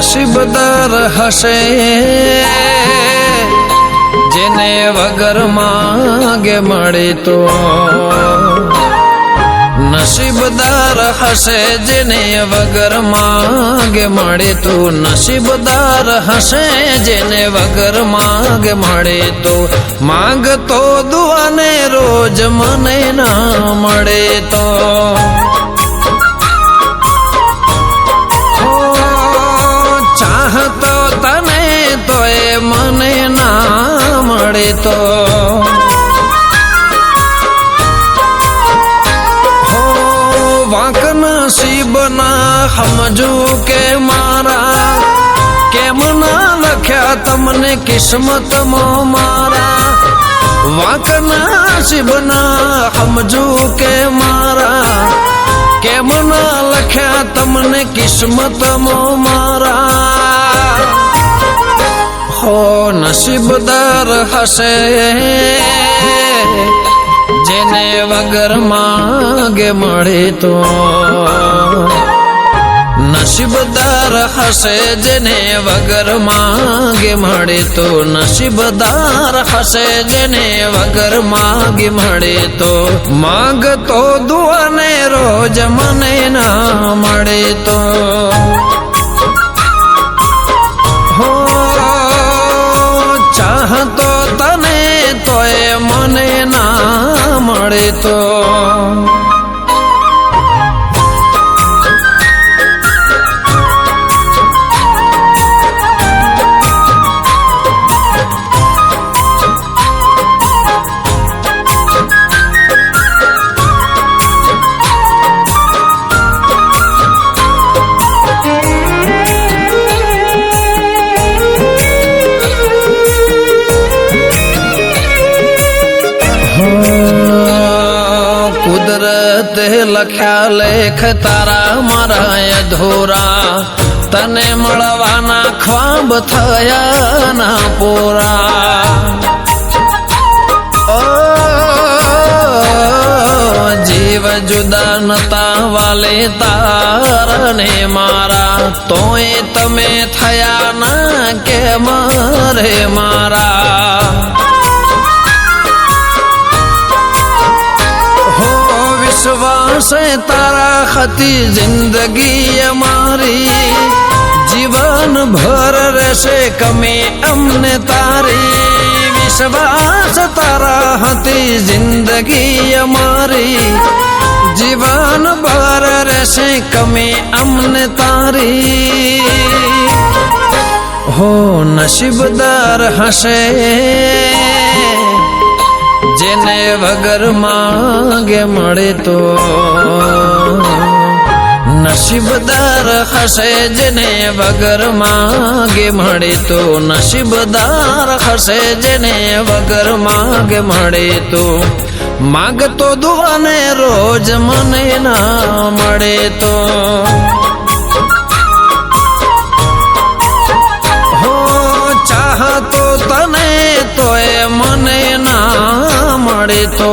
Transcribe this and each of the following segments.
નસીબદાર હશે જેને વગર માંગે મળે તો, નસીબદાર હશે જેને વગર માંગે મળે તો, નસીબદાર હશે જેને વગર માંગે મળે તો, માંગતો દુઆને રોજ મને ના મળે તો, ચાહતો તને તો એ મને ના મળે તો, વાંક નસીબના સમજુ કે મારા, કેમ ના લખ્યા તમને કિસ્મતમાં મારા, વાંક નસીબના સમજુ કે મારા, કેમ ના લખ્યા તમને કિસ્મતમાં મારા, હો નસીબદાર હશે જેને વગર માંગે મળે તો, નસીબદાર હશે જેને વગર માંગે મળે તો, નસીબદાર હશે જેને વગર માંગે મળે તો, માંગતો દુઆને રોજ મને ના મળે તો, હો ચાહતો તને તો એ મને ના મળે તો, કુદરતે લખ્યા લેખ તારા મારા અધૂરા, તને મળવાના ખ્વાબ થયા ના પૂરા, ઓ જીવ જુદા નતા વાલે તારને મારા, તોય તમે થયા ના કે મારે મારા, વિશ્વાસે તારા હતી જિંદગી અમારી, જીવન ભર રહેશે કમી અમને તારી, વિશ્વાસ તારા હતી જિંદગી અમારી, જીવન ભર રહેશે કમી અમને તારી, હો નસીબદાર હશે જેને વગર માંગે મળે તો, નસીબદાર હશે જેને વગર માંગે મળે તો, નસીબદાર હશે જેને વગર માંગે મળે તો, માંગતો દુઆને રોજ મને ના મળે તો, હો ચાહતો તને તો એ મને ના મળે તો,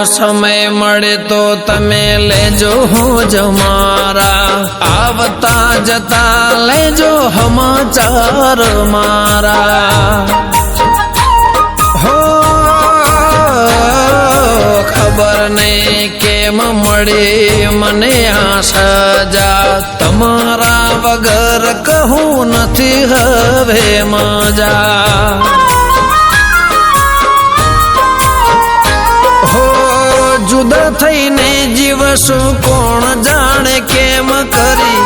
સમય મળે તો તમે લેજો હોજ મારા, આવતા જતા લેજો સમાચાર મારા, હો ખબર નહીં કેમ મળી મને આ સજા, તમારા વગર કહું નથી હવે મજા, જુદા થઈને જીવશું કોણ જાણે કેમ કરી,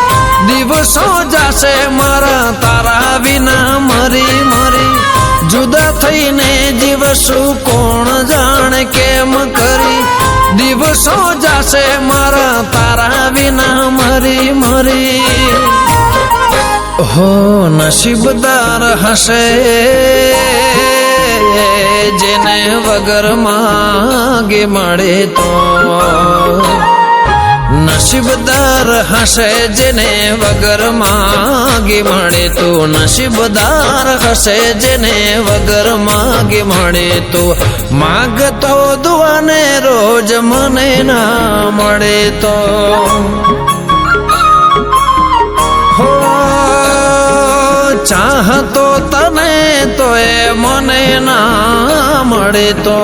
દિવસો જાશે મારા તારા વિના મરી મરી, જુદા થઈને જીવશું કોણ જાણે કેમ કરી, દિવસો જાશે મારા તારા વિના મરી મરી, હો નસીબદાર હશે જેને વગર માગે મળે તો, નસીબદાર હશે જેને વગર માગે મળે તો, નસીબદાર હશે જેને વગર માગે મળે તો, માગતો દુઆને રોજ મને ના મળે તો, હો ચાહતો તને તો એ મને ના મળે તો,